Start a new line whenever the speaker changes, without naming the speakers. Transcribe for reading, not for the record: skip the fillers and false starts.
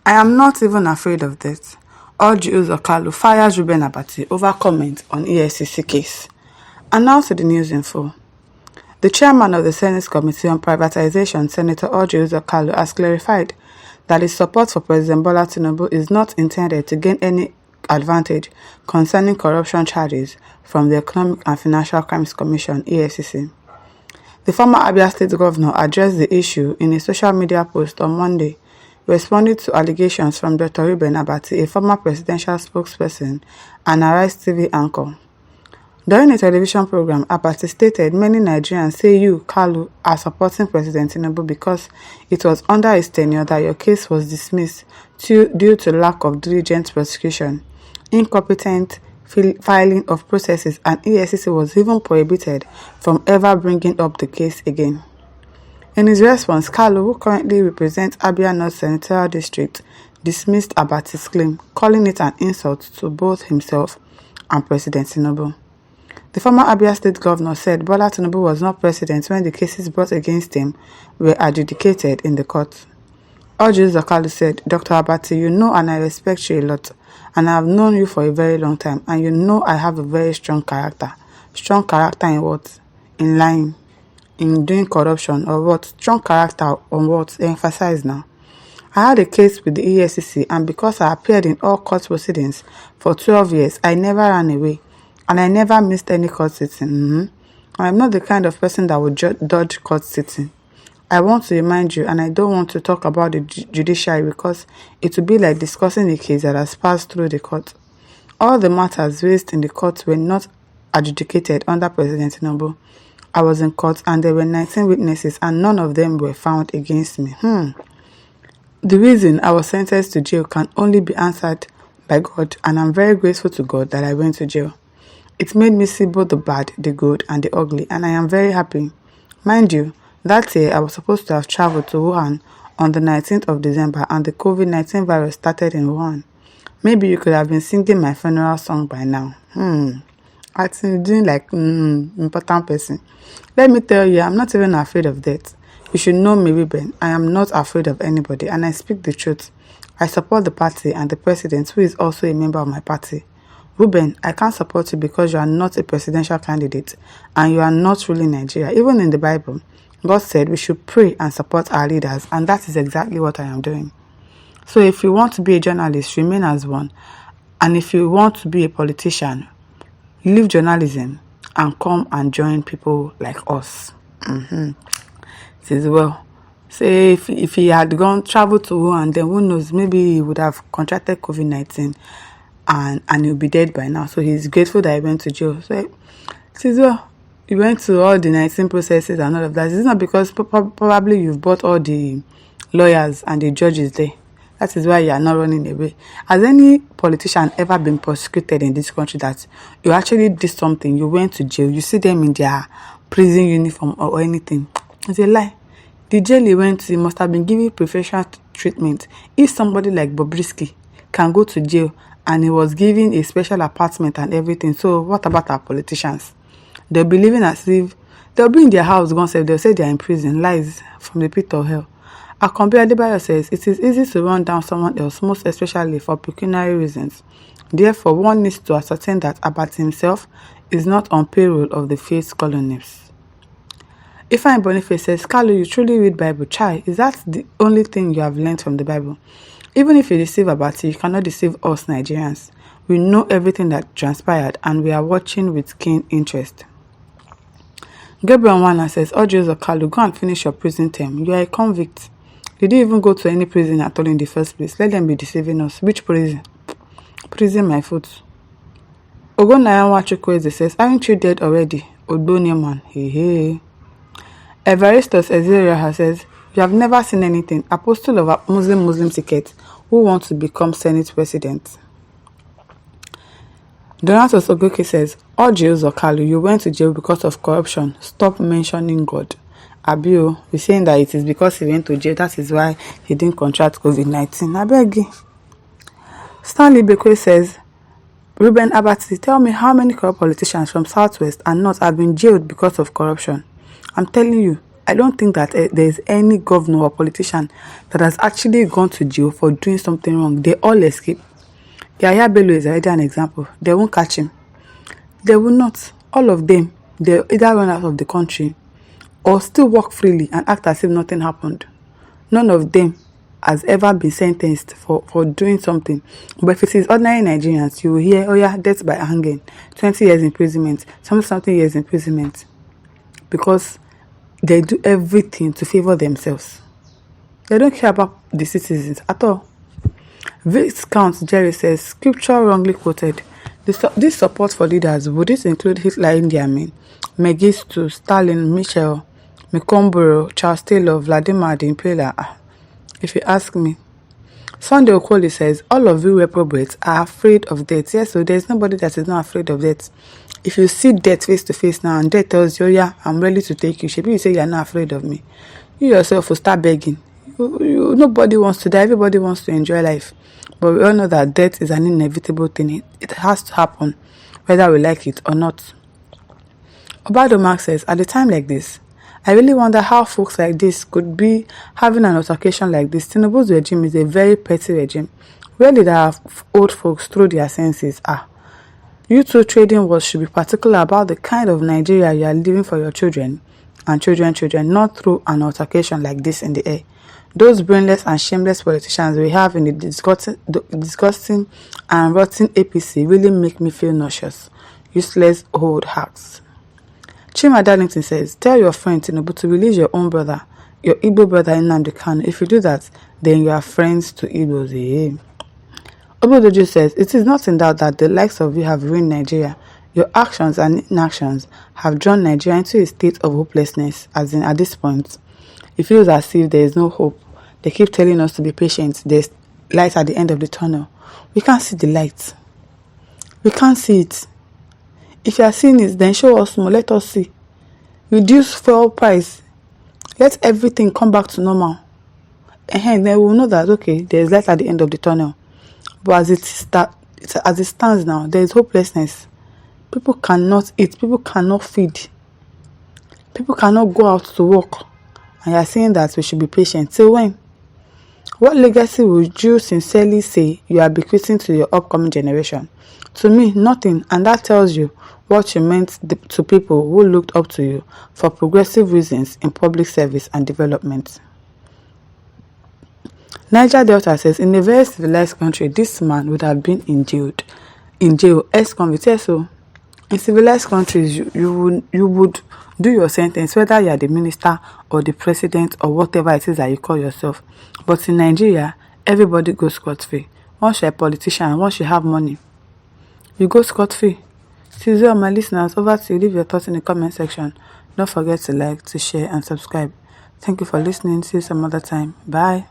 I am not even afraid of death. Orji Kalu fires Ruben Abati over comment on Efcc case. And now to the news info. The chairman of the Senate Committee on Privatization, Senator Orji Kalu, has clarified that his support for President Bola Tinubu is not intended to gain any advantage concerning corruption charges from the Economic and Financial Crimes Commission, EFCC. The former Abia State governor addressed the issue in a social media post on Monday, responding to allegations from Dr. Ruben Abati, a former presidential spokesperson and Arise TV anchor. During a television program, Abati stated many Nigerians say you, Kalu, are supporting President Tinubu because it was under his tenure that your case was dismissed due to lack of diligent prosecution, incompetent filing of processes, and EFCC was even prohibited from ever bringing up the case again. In his response, Kalu, who currently represents Abia North Senatorial District, dismissed Abati's claim, calling it an insult to both himself and President Tinubu. The former Abia State governor said Bola Tinubu was not president when the cases brought against him were adjudicated in the court. Orji Kalu said, Dr. Abati, you know and I respect you a lot, and I have known you for a very long time, and you know I have a very strong character. Strong character in what? In lying. In doing corruption, or what? Strong character on what? Emphasize now. I had a case with the EFCC, and because I appeared in all court proceedings for 12 years, I never ran away, and I never missed any court sitting. I am not the kind of person that would dodge court sitting. I want to remind you, and I don't want to talk about the judiciary because it would be like discussing a case that has passed through the court. All the matters raised in the court were not adjudicated under President Tinubu. I was in court and there were 19 witnesses and none of them were found against me. The reason I was sentenced to jail can only be answered by God, and I'm very grateful to God that I went to jail. It made me see both the bad, the good, and the ugly, and I am very happy. Mind you, that year I was supposed to have traveled to Wuhan on the 19th of December and the COVID-19 virus started in Wuhan. Maybe you could have been singing my funeral song by now. Acting, doing like important person. Let me tell you, I'm not even afraid of death. You should know me, Ruben. I am not afraid of anybody, and I speak the truth. I support the party and the president, who is also a member of my party. Ruben, I can't support you because you are not a presidential candidate, and you are not ruling Nigeria. Even in the Bible, God said we should pray and support our leaders, and that is exactly what I am doing. So if you want to be a journalist, remain as one. And if you want to be a politician, leave journalism and come and join people like us. It is well. Say if he had traveled to Wuhan, then who knows, maybe he would have contracted COVID-19 and he'll be dead by now. So he's grateful that he went to jail. So it is well. You went to all the 19 processes and all of that. It's not because probably you've bought all the lawyers and the judges there. That is why you are not running away. Has any politician ever been prosecuted in this country that you actually did something, you went to jail, you see them in their prison uniform or anything? It's a lie. The jail he went to must have been given preferential treatment. If somebody like Bobrisky can go to jail and he was given a special apartment and everything, so what about our politicians? They'll be living as if they'll be in their house, they'll say they're in prison. Lies from the pit of hell. Akombi Adebayo says it is easy to run down someone else, most especially for pecuniary reasons. Therefore, one needs to ascertain that Abati himself is not on payroll of the faith colonists. Ifeanyi Boniface says, Kalu, you truly read Bible. Chai, is that the only thing you have learned from the Bible? Even if you deceive Abati, you cannot deceive us Nigerians. We know everything that transpired and we are watching with keen interest. Gabriel Nwana says, Orji Kalu, go and finish your prison term. You are a convict. Did you even go to any prison at all in the first place? Let them be deceiving us. Which prison? Prison my foot. Ogonayanwa Chukwueze says, aren't you dead already? Odoni man. Hey. Evaristos Ezeria says, you have never seen anything. Apostle of a Muslim ticket who wants to become Senate president. Donatus Ogoke says, Orji Kalu, you went to jail because of corruption. Stop mentioning God. Abio is saying that it is because he went to jail, that is why he didn't contract COVID-19. I beg you. Stanley Bekwe says, Ruben Abati, tell me how many corrupt politicians from Southwest and North have been jailed because of corruption. I'm telling you, I don't think that there's any governor or politician that has actually gone to jail for doing something wrong. They all escape. Yahya Bello is already an example. They won't catch him. They will not. All of them, they either run out of the country or still walk freely and act as if nothing happened. None of them has ever been sentenced for doing something. But if it is ordinary Nigerians, you will hear, oh yeah, death by hanging, 20 years imprisonment, something years imprisonment. Because they do everything to favor themselves. They don't care about the citizens at all. Viscount Jerry says, scripture wrongly quoted. This support for leaders, would it include Hitler, Idi Amin, Mengistu, Stalin, Michel, Mikomboro, Charles Taylor, Vladimir the Impaler? If you ask me. Sunday Okoli says, all of you reprobates are afraid of death. Yes, so there's nobody that is not afraid of death. If you see death face to face now and death tells you, yeah, I'm ready to take you, maybe you say you're not afraid of me. You yourself will start begging. Nobody wants to die. Everybody wants to enjoy life. But we all know that death is an inevitable thing. It has to happen, whether we like it or not. Obado Mark says, at a time like this, I really wonder how folks like this could be having an altercation like this. Tinubu's regime is a very petty regime. Really, there are old folks through their senses. You two trading wars should be particular about the kind of Nigeria you are living for your children and children, not through an altercation like this in the air. Those brainless and shameless politicians we have in the disgusting and rotten APC really make me feel nauseous. Useless old hacks. Chima Darlington says, tell your friend Tinubu to release your own brother, your Igbo brother Nnamdi Kanu. If you do that, then you are friends to Igbos. Obodoju says, it is not in doubt that the likes of you have ruined Nigeria. Your actions and inactions have drawn Nigeria into a state of hopelessness, as in at this point. It feels as if there is no hope. They keep telling us to be patient. There's light at the end of the tunnel. We can't see the light. We can't see it. If you are seeing it, then show us more. Let us see. Reduce fuel price. Let everything come back to normal. And then we will know that, okay, there is light at the end of the tunnel. But as it stands now, there is hopelessness. People cannot eat. People cannot feed. People cannot go out to work. And you are saying that we should be patient. Till when? What legacy would you sincerely say you are bequeathing to your upcoming generation? To me, nothing. And that tells you what you meant to people who looked up to you for progressive reasons in public service and development. Niger Delta says, in a very civilized country, this man would have been in jail, ex-convict. So, in civilized countries, you would do your sentence, whether you are the minister or the president or whatever it is that you call yourself. But in Nigeria, everybody goes scot-free. Once you're a politician, once you have money, you go scot-free. See all my listeners, over to you. Leave your thoughts in the comment section. Don't forget to like, to share, and subscribe. Thank you for listening. See you some other time. Bye.